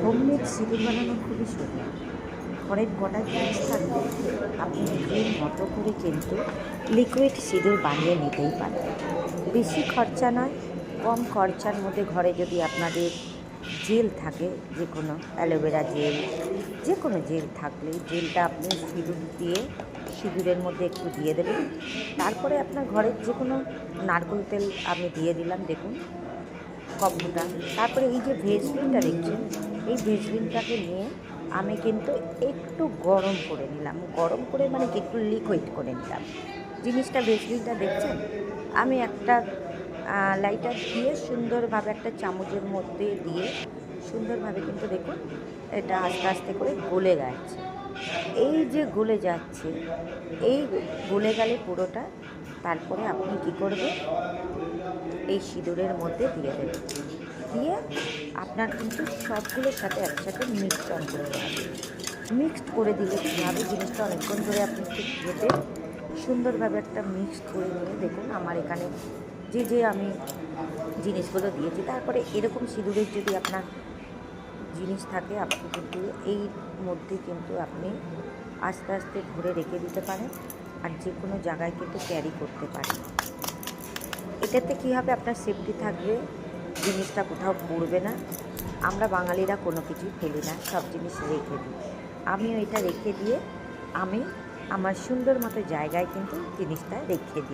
Homemade সিঁদুর বানানো খুবই সুন্দর। ঘরের কটা জিনিস থাকলে আপনি নিজের মতো করে কিন্তু লিকুইড সিঁদুর বানিয়ে নিতেই পারেন। বেশি খরচা নয়, কম খরচার মধ্যে ঘরে যদি আপনাদের জেল থাকে, যে কোনো অ্যালোভেরা জেল, যে কোনো জেল থাকলে জেলটা আপনি সিঁদুর দিয়ে সিঁদুরের মধ্যে একটু দিয়ে দেবেন। তারপরে আপনার ঘরের যে কোনো নারকেল তেল আমি দিয়ে দিলাম, দেখুন কম্বুটা। তারপরে এই যে ভেজলিনটা দেখছেন, এই ভেজলিনটাকে নিয়ে আমি কিন্তু একটু গরম করে নিলাম। গরম করে মানে কি, একটু লিকুইড করে নিলাম জিনিসটা। ভেজলিনটা দেখছেন, আমি একটা লাইটার দিয়ে সুন্দরভাবে একটা চামচের মধ্যে দিয়ে সুন্দরভাবে কিন্তু দেখুন এটা আস্তে আস্তে করে গলে যাচ্ছে। এই যে গলে যাচ্ছে, এই গলে গেলে পুরোটা, তারপরে আপনি কী করবেন, এই সিঁদুরের মধ্যে দিয়ে দেবেন। দিয়ে আপনার কিন্তু সবগুলোর সাথে একসাথে মিশ্রণ করতে হবে। মিক্সড করে দিলে কী হবে, জিনিসটা অনেকক্ষণ ধরে আপনি একটু ঘেটে সুন্দরভাবে একটা মিক্সড করে নিয়ে দেখুন আমার এখানে যে আমি জিনিসগুলো দিয়েছি। তারপরে এরকম সিঁদুরের যদি আপনার জিনিস থাকে, আপনি কিন্তু এই মধ্যে কিন্তু আপনি আস্তে আস্তে ভরে রেখে দিতে পারেন, আর যে কোনো জায়গায় কিন্তু ক্যারি করতে পারেন। এটাতে কী হবে, আপনার সেফটি থাকবে, জিনিসটা কোথাও পড়বে না। আমরা বাঙালিরা কোনো কিছুই ফেলি না, সব জিনিস রেখে দিই। আমিও এটা রেখে দিয়ে আমি আমার সুন্দর মতো জায়গায় কিন্তু জিনিসটা রেখে দিই।